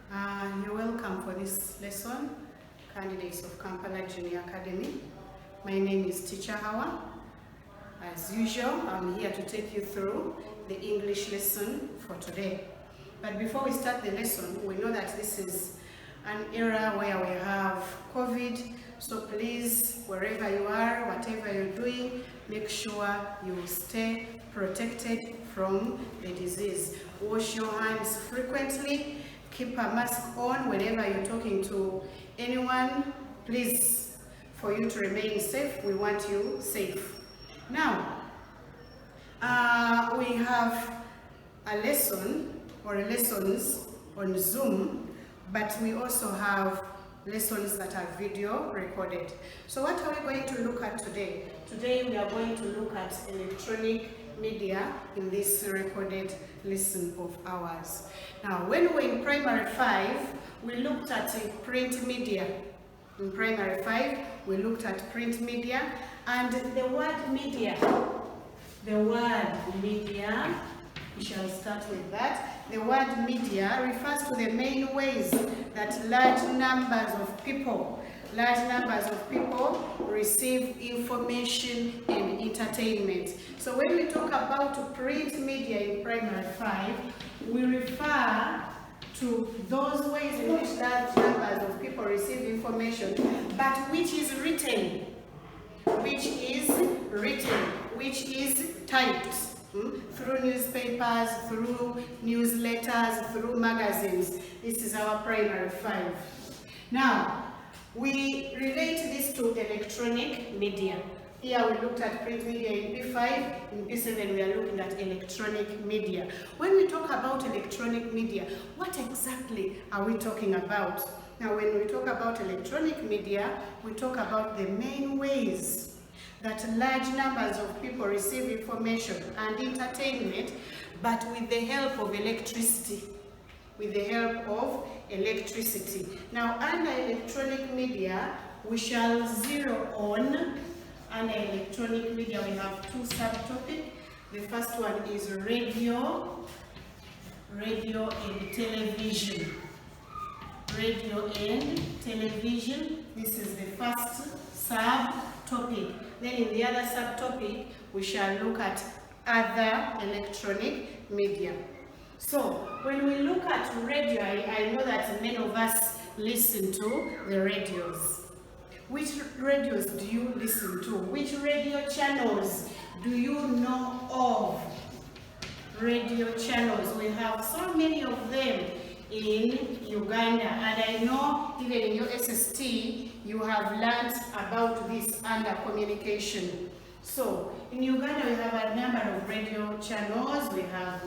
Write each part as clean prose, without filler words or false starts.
You're welcome for this lesson, candidates of Kampala Junior Academy. My name is Teacher Hawa. As usual, I'm here to take you through the English lesson for today. But before we start the lesson, we know that this is an era where we have COVID, so please, wherever you are, whatever you're doing, make sure you stay protected from the disease. Wash your hands frequently. Keep a mask on whenever you're talking to anyone. Please, for you to remain safe, we want you safe. Now, we have a lesson or lessons on Zoom, but we also have lessons that are video recorded. So what are we going to look at today? Today we are going to look at electronic media in this recorded lesson of ours. Now, when we were in primary 5, we looked at print media. In primary 5, we looked at print media, and the word media, we shall start with that. The word media refers to the main ways that large numbers of people receive information and entertainment. So when we talk about print media in primary 5, we refer to those ways in which large numbers of people receive information, but which is written, which is typed through newspapers, through newsletters, through magazines. This is our primary 5. Now, we relate this to electronic media. Here we looked at print media in P5, in P7 we are looking at electronic media. When we talk about electronic media, what exactly are we talking about? Now, when we talk about electronic media, we talk about the main ways that large numbers of people receive information and entertainment, but with the help of electricity. Now, under electronic media, we shall zero on. Under electronic media, we have 2 subtopics. The first one is radio and television. Radio and television. This is the first subtopic. Then in the other subtopic, we shall look at other electronic media. So, when we look at radio, I know that many of us listen to the radios. Which radios do you listen to? Which radio channels do you know of? Radio channels. We have so many of them in Uganda, and I know even in your SST you have learned about this under communication. So in Uganda we have a number of radio channels. We have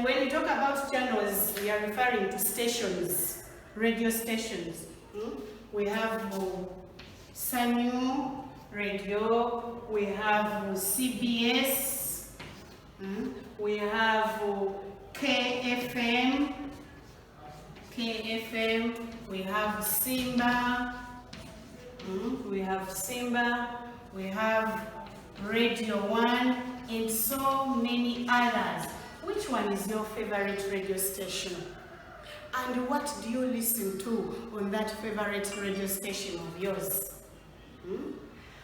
when we talk about channels, we are referring to stations, radio stations. We have Sanyu Radio, we have CBS, we have KFM, we have Simba, we have Radio 1, and so many others. Which one is your favorite radio station? And what do you listen to on that favorite radio station of yours?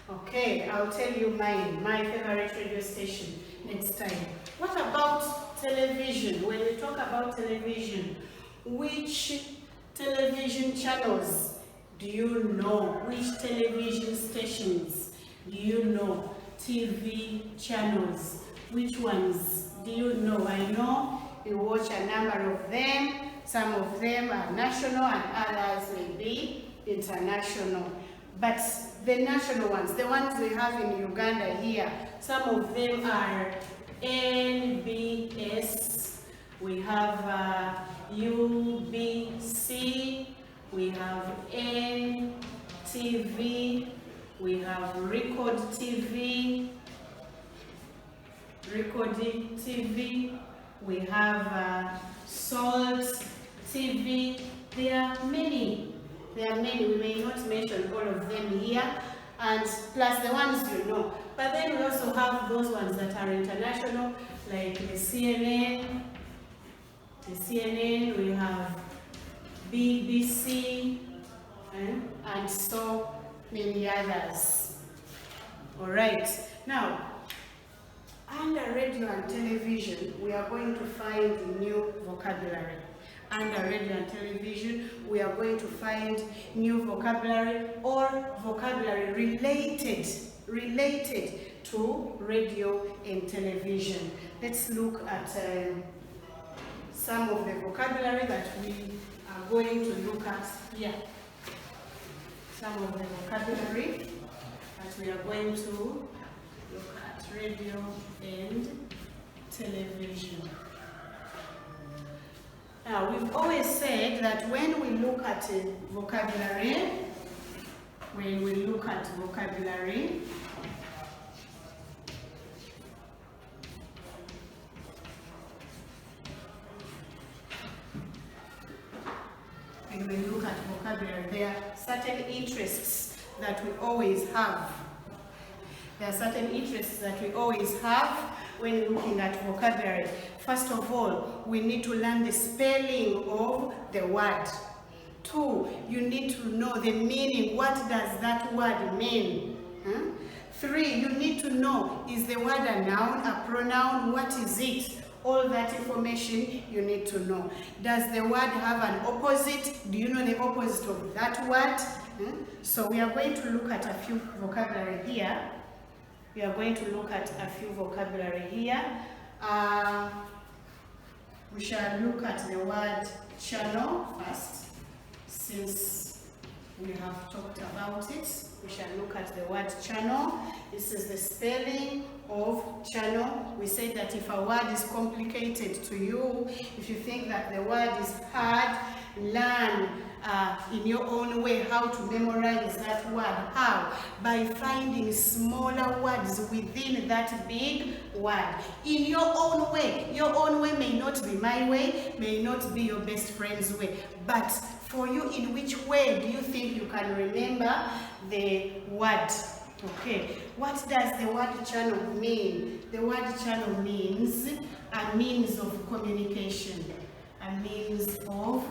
Okay, I'll tell you my favorite radio station next time. What about television? When we talk about television, which television channels do you know? Which television stations do you know? TV channels. Which ones do you know? I know you watch a number of them. Some of them are national and others will be international. But the national ones, the ones we have in Uganda here, some of them are NBS, we have UBC, we have NTV, we have Record TV, we have Salt TV. There are many. We may not mention all of them here, and plus the ones you know. But then we also have those ones that are international, like the CNN, the CNN, we have BBC, and so many others. All right. Now, under radio and television, we are going to find new vocabulary. Under radio and television, we are going to find new vocabulary or vocabulary related to radio and television. Let's look at some of the vocabulary that we are going to look at here. Some of the vocabulary that we are going to look at radio and television. Now, we've always said that when we look at vocabulary, there are certain interests that we always have. There are certain interests that we always have when looking at vocabulary. First of all, we need to learn the spelling of the word. 2, you need to know the meaning. What does that word mean? 3, you need to know, is the word a noun, a pronoun? What is it? All that information you need to know. Does the word have an opposite? Do you know the opposite of that word? So we are going to look at a few vocabulary here. We are going to look at a few vocabulary here. We shall look at the word channel first, since we have talked about it. We shall look at the word channel. This is the spelling of channel. We say that if a word is complicated to you, if you think that the word is hard, learn in your own way how to memorize that word. How? By finding smaller words within that big word. In your own way. Your own way may not be my way, may not be your best friend's way. But for you, in which way do you think you can remember the word? Okay. What does the word channel mean? The word channel means a means of communication. A means of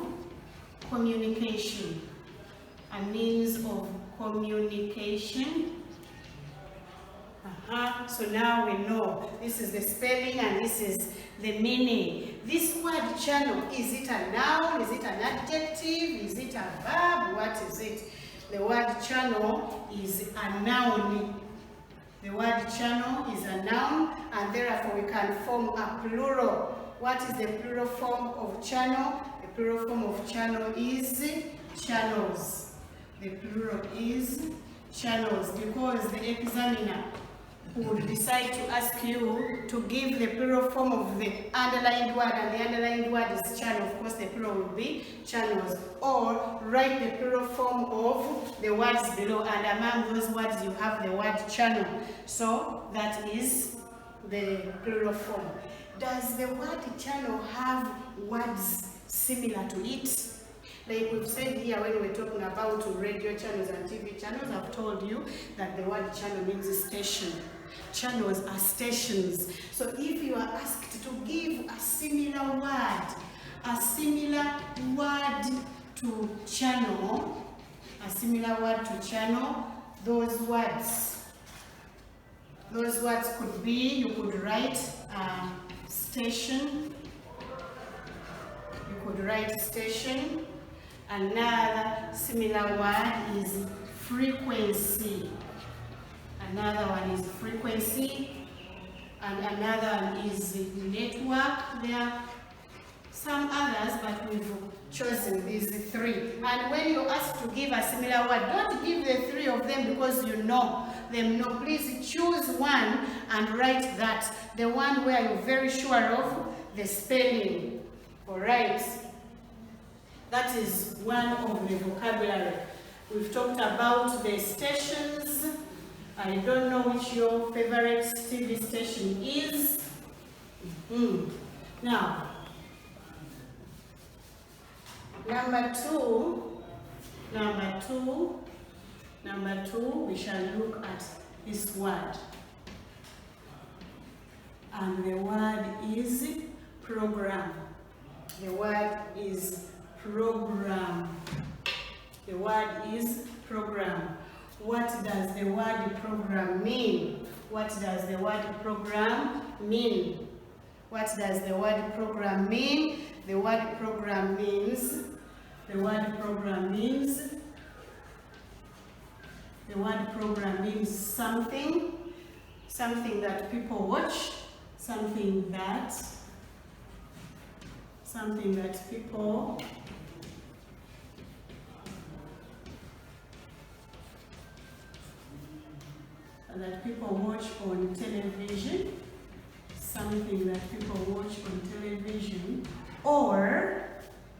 communication. A means of communication. So now we know this is the spelling and this is the meaning. This word channel, is it a noun? Is it an adjective? Is it a verb? What is it? The word channel is a noun. The word channel is a noun, and therefore we can form a plural. What is the plural form of channel? The plural form of channel is channels. The plural is channels, because the examiner would decide to ask you to give the plural form of the underlined word, and the underlined word is channel. Of course, the plural will be channels. Or write the plural form of the words below, and among those words you have the word channel. So that is the plural form. Does the word channel have words similar to it? Like we've said here when we're talking about radio channels and TV channels, I've told you that the word channel means station. Channels are stations. So if you are asked to give a similar word to channel, those words could be, you could write station. You could write station. Another similar word is frequency. Another one is frequency. And another one is network. There are some others, but we've chosen these 3. And when you're asked to give a similar word, don't give the 3 of them because you know them. No, please choose one and write that. The one where you're very sure of the spelling. Alright. That is one of the vocabulary. We've talked about the stations. I don't know which your favorite TV station is. Now, number two, we shall look at this word. And the word is program. The word is program. The word is program. What does the word program mean? What does the word program mean? What does the word program mean? The word program means something that people watch, something that people watch on television, something that people watch on television, or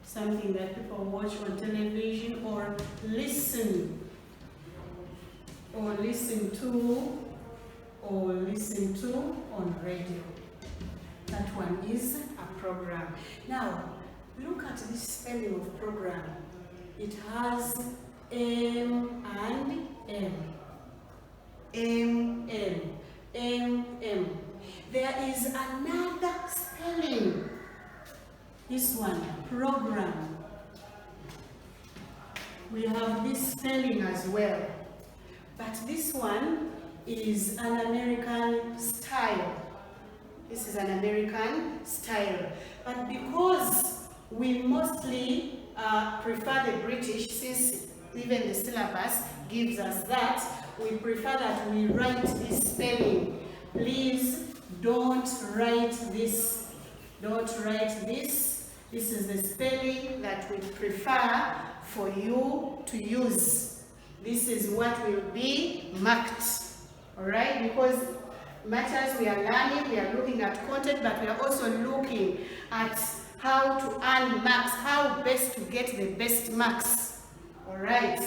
something that people watch on television or listen to on radio. That one is a program. Now, look at this spelling of program. It has M and M. M. There is another spelling. This one, program. We have this spelling as well. But this one is an American style. This is an American style. But because we mostly prefer the British, since even the syllabus gives us that, we prefer that we write this spelling. Please don't write this. Don't write this. This is the spelling that we prefer for you to use. This is what will be marked. Alright? Because much as we are learning, we are looking at content, but we are also looking at how to earn marks, how best to get the best marks. Alright?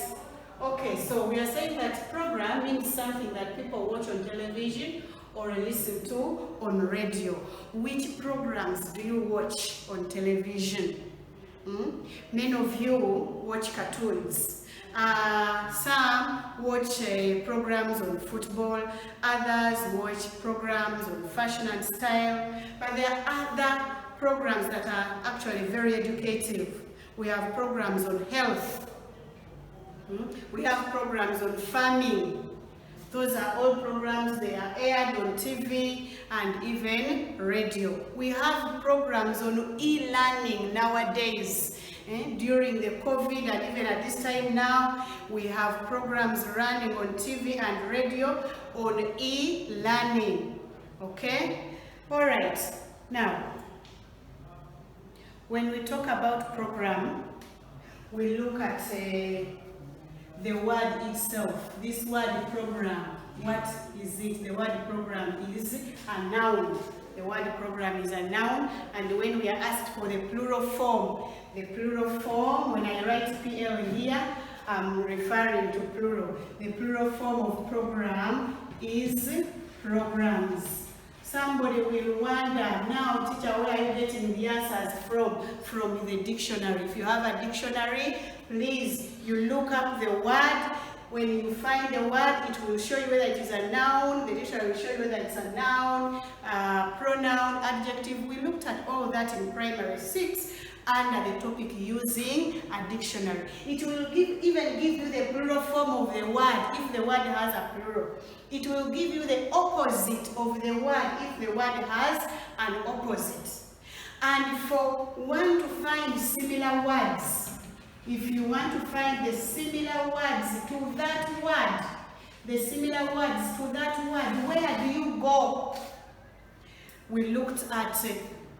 Okay, so we are saying that program means something that people watch on television or listen to on radio. Which programs do you watch on television? Many of you watch cartoons. Some watch programs on football, others watch programs on fashion and style, but there are other programs that are actually very educative. We have programs on health. We have programs on farming. Those are all programs, they are aired on TV and even radio. We have programs on e-learning nowadays. During the COVID and even at this time now, we have programs running on TV and radio on e-learning. Okay? Alright. Now, when we talk about program, we look at the word itself. This word program, what is it? The word program is a noun. The word program is a noun, and when we are asked for the plural form, when I write PL here, I'm referring to plural. The plural form of program is programs. Somebody will wonder, now teacher, where are you getting the answers from? From the dictionary. If you have a dictionary, please, you look up the word. When you find the word, it will show you whether it is a noun. The dictionary will show you whether it's a noun, pronoun, adjective. We looked at all that in primary 6 under the topic using a dictionary. It will even give you the plural form of the word if the word has a plural. It will give you the opposite of the word if the word has an opposite. And for one to find similar words, if you want to find the similar words to that word, where do you go? We looked at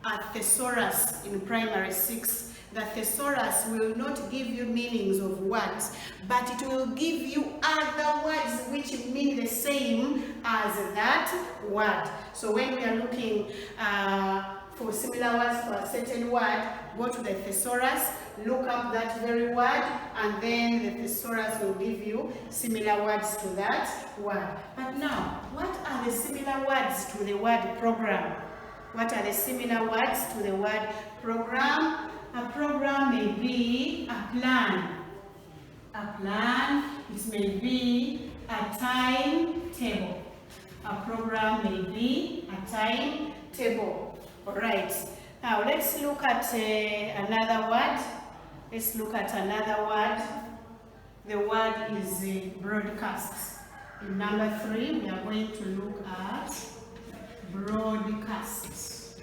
a thesaurus in primary 6. The thesaurus will not give you meanings of words, but it will give you other words which mean the same as that word. So when we are looking for similar words for a certain word, go to the thesaurus, look up that very word, and then the thesaurus will give you similar words to that word. But now, what are the similar words to the word program? What are the similar words to the word program? A program may be a plan. A plan, it may be a timetable. A program may be a timetable. Alright, Now let's look at another word. Let's look at another word. The word is broadcast. In number 3, we are going to look at broadcast.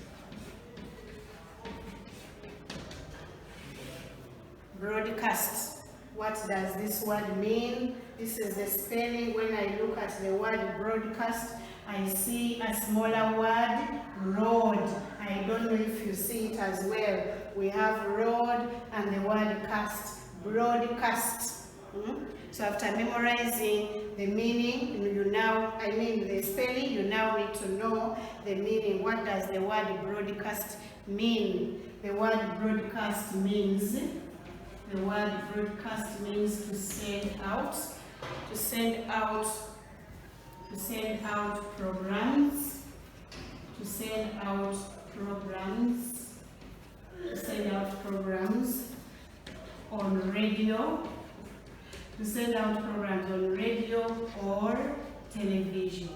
Broadcast. What does this word mean? This is the spelling. When I look at the word broadcast, I see a smaller word, road. I don't know if you see it as well. We have road and the word cast, broadcast. So after memorizing the meaning, the spelling, you now need to know the meaning. What does the word broadcast mean? The word broadcast means to send out, to send out programs, to send out programs on radio, to send out programs on radio or television,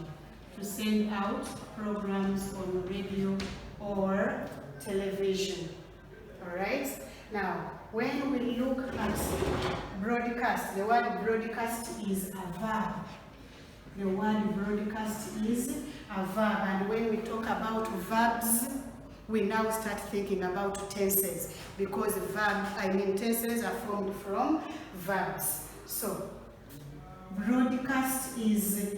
to send out programs on radio or television. All right? Now, when we look at broadcast, the word broadcast is a verb. The word broadcast is a verb, and when we talk about verbs, we now start thinking about tenses, because tenses are formed from verbs. So, broadcast is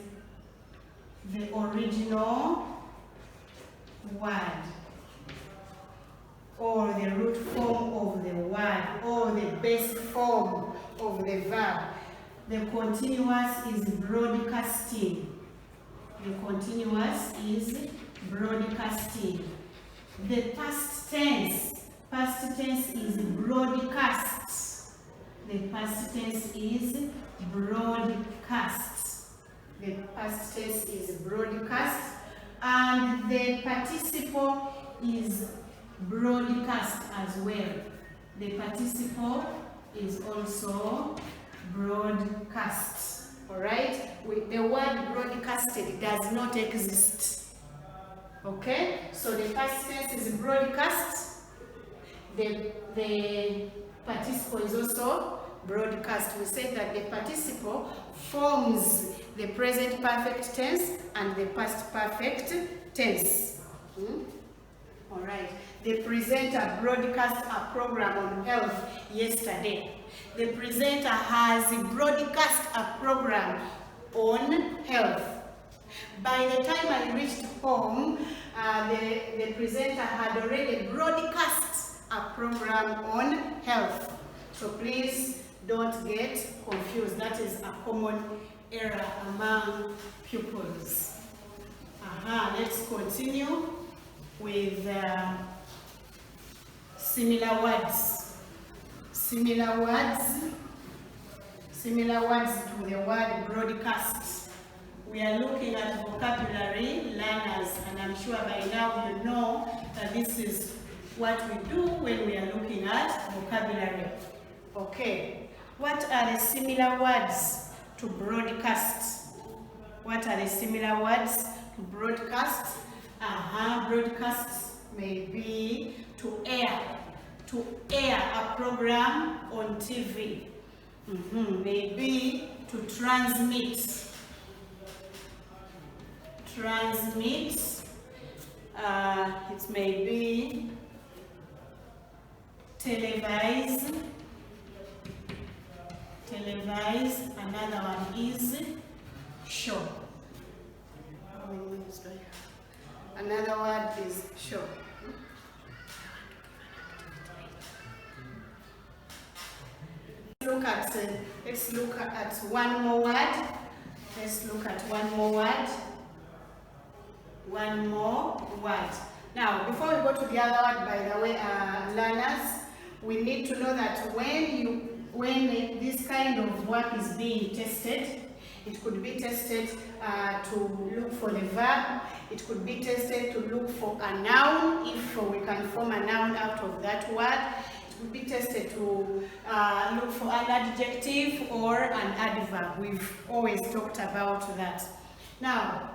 the original word, or the root form of the word, or the base form of the verb. The continuous is broadcasting. The continuous is broadcasting. The past tense is broadcast. The past tense is broadcast. The past tense is broadcast. And the participle is broadcast as well. The participle is also broadcast. Alright? The word broadcasted does not exist. Okay? So the past tense is broadcast. The participle is also broadcast. We said that the participle forms the present perfect tense and the past perfect tense. Alright. The presenter broadcast a program on health yesterday. The presenter has broadcast a program on health. By the time I reached home, the presenter had already broadcast a program on health. So please don't get confused. That is a common error among pupils. Let's continue with similar words. Similar words to the word broadcast. We are looking at vocabulary learners, and I'm sure by now you know that this is what we do when we are looking at vocabulary. Okay, what are the similar words to broadcast? What are the similar words to broadcast? Broadcast may be to air a program on TV. Maybe to transmit. It may be televise. Another one is show. How many minutes do I have? Another word is show. Let's look at one more word. One more word. Now, before we go to the other word, by the way, learners, we need to know that when this kind of work is being tested, it could be tested to look for the verb. It could be tested to look for a noun, if we can form a noun out of that word. It could be tested to look for an adjective or an adverb. We've always talked about that. Now,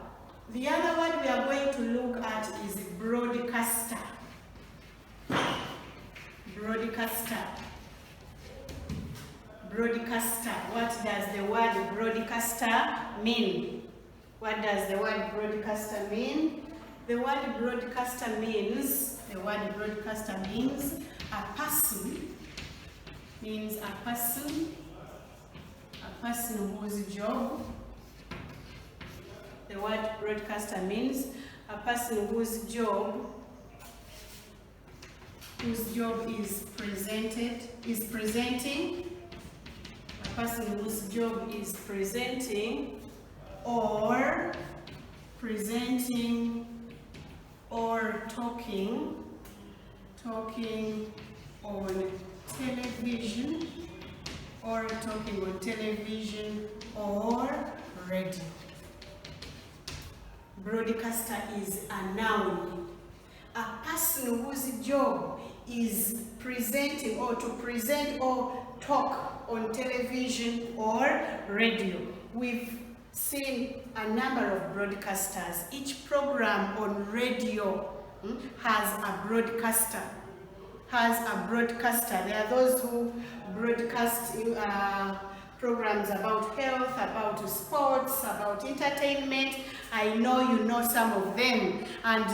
the other word we are going to look at is broadcaster. broadcaster. Broadcaster. What does the word broadcaster mean? What does the word broadcaster mean? The word broadcaster means a person. Means a person whose job. The word broadcaster means a person whose job is presenting. A person whose job is presenting or talking on television or radio. Broadcaster is a noun. A person whose job is presenting or to present or talk on television or radio. We've seen a number of broadcasters. Each program on radio has a broadcaster. There are those who broadcast programs about health, about sports, about entertainment. I know you know some of them and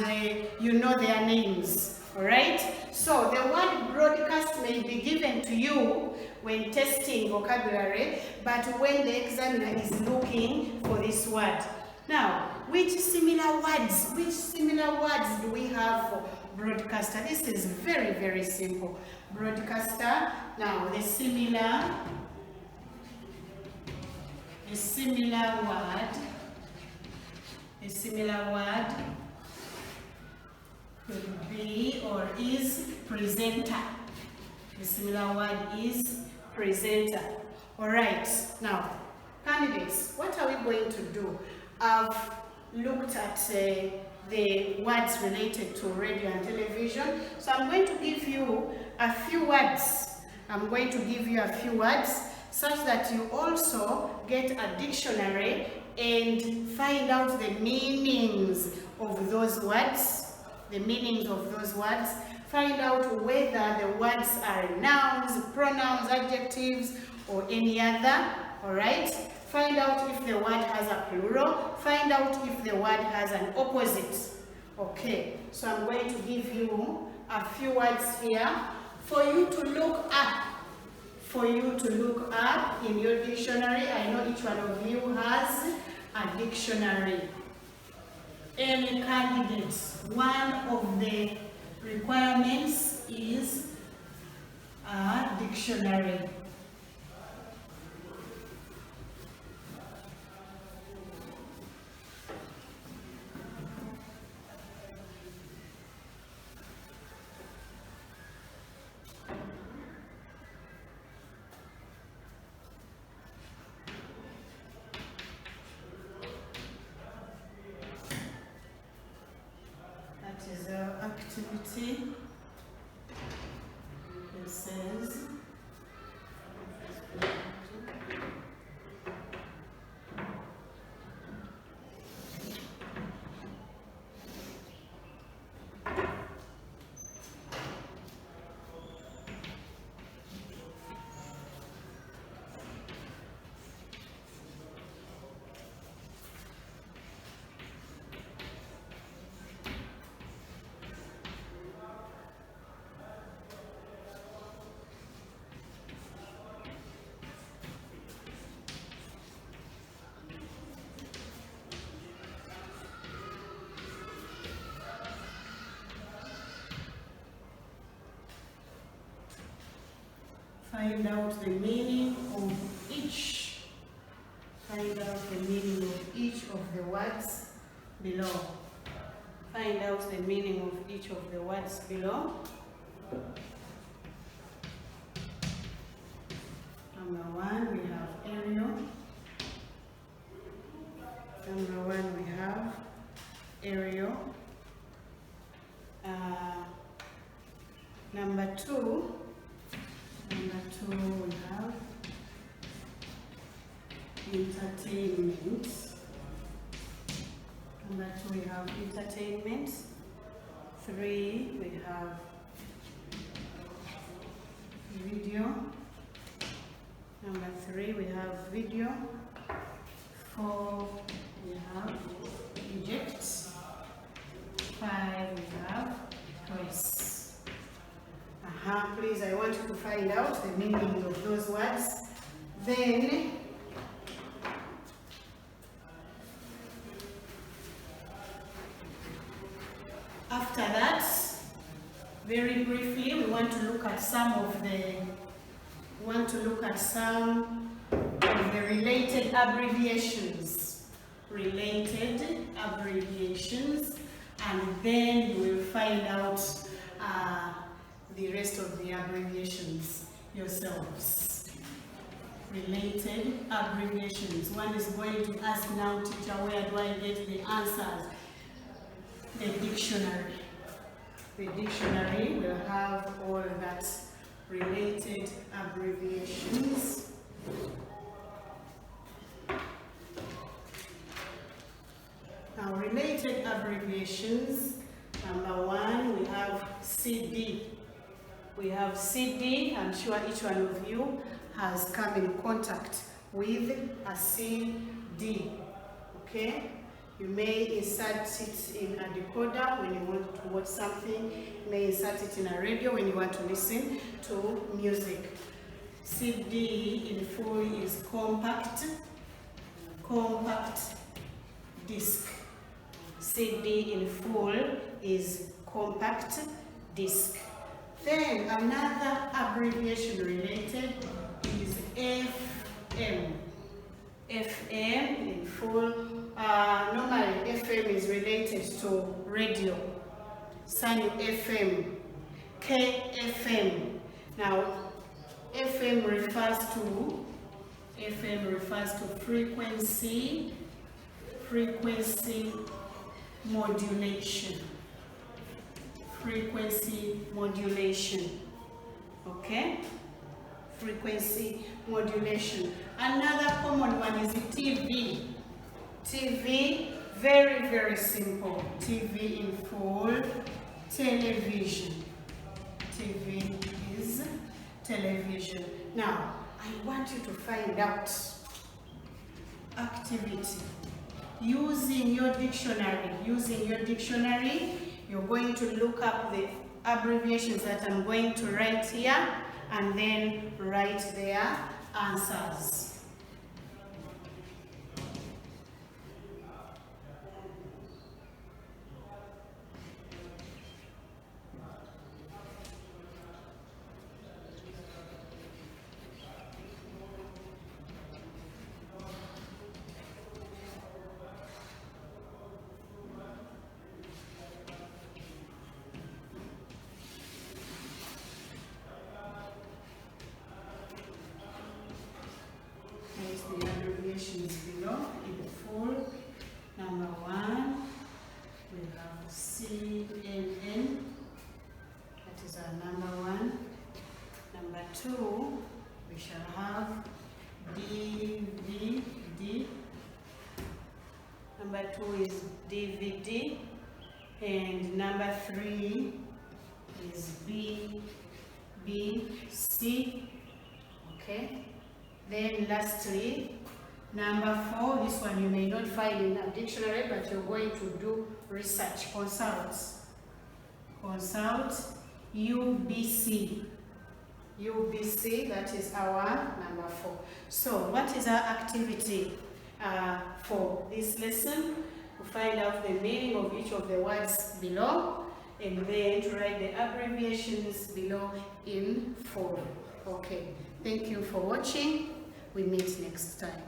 you know their names, all right? So the word broadcast may be given to you when testing vocabulary, but when the examiner is looking for this word. Now, which similar words do we have for broadcaster? This is very, very simple. Broadcaster. Now, the similar word could be or is presenter. The similar word is presenter. All right. Now, candidates, what are we going to do? I've looked at the words related to radio and television. So I'm going to give you a few words. Such that you also get a dictionary and find out the meanings of those words. Find out whether the words are nouns, pronouns, adjectives, or any other. All right? Find out if the word has a plural. Find out if the word has an opposite. Okay, so I'm going to give you a few words here for you to look up. In your dictionary. I know each one of you has a dictionary. Any candidates, one of the requirements is a dictionary. Is our activity. It says find out the meaning of each. Find out the meaning of each of the words below. Find out the meaning of each of the words below. Number one, we have aerial. Number one, we have aerial. Number two, we have entertainment. Number two, we have entertainment. Three, we have 3 we have video, 4 we have eject, 5 we have press. Please, I want you to find out the meaning of those words. Then after that, very briefly, we want to look at some of the related abbreviations. And then you will find out the rest of the abbreviations yourselves. Related abbreviations. One is going to ask now, teacher, where do I get the answers? The dictionary. The dictionary will have all that related abbreviations. Now, related abbreviations, number 1, we have CD. We have CD. I'm sure each one of you has come in contact with a CD. Okay? You may insert it in a decoder when you want to watch something. You may insert it in a radio when you want to listen to music. CD in full is compact disc. CD in full is compact disc. Then another abbreviation related is FM. FM in full. Normally FM is related to radio. Sunny FM, KFM. Now FM refers to frequency modulation. Frequency modulation. Okay? Frequency modulation. Another common one is TV. TV, very, very simple. TV in full, television. TV is television. Now, I want you to find out activity. Using your dictionary, you're going to look up the abbreviations that I'm going to write here and then write their answers. The abbreviations below in full. Number 1, we have CNN. That is our number 1. Number 2, we shall have DVD. Number 2 is DVD. And number 3 is BBC. Okay. Then lastly, number 4, this one you may not find in a dictionary, but you're going to do research, consult UBC. UBC, that is our number 4. So what is our activity for this lesson? To find out the meaning of each of the words below, and then to write the abbreviations below in full. Okay, thank you for watching. We meet next time.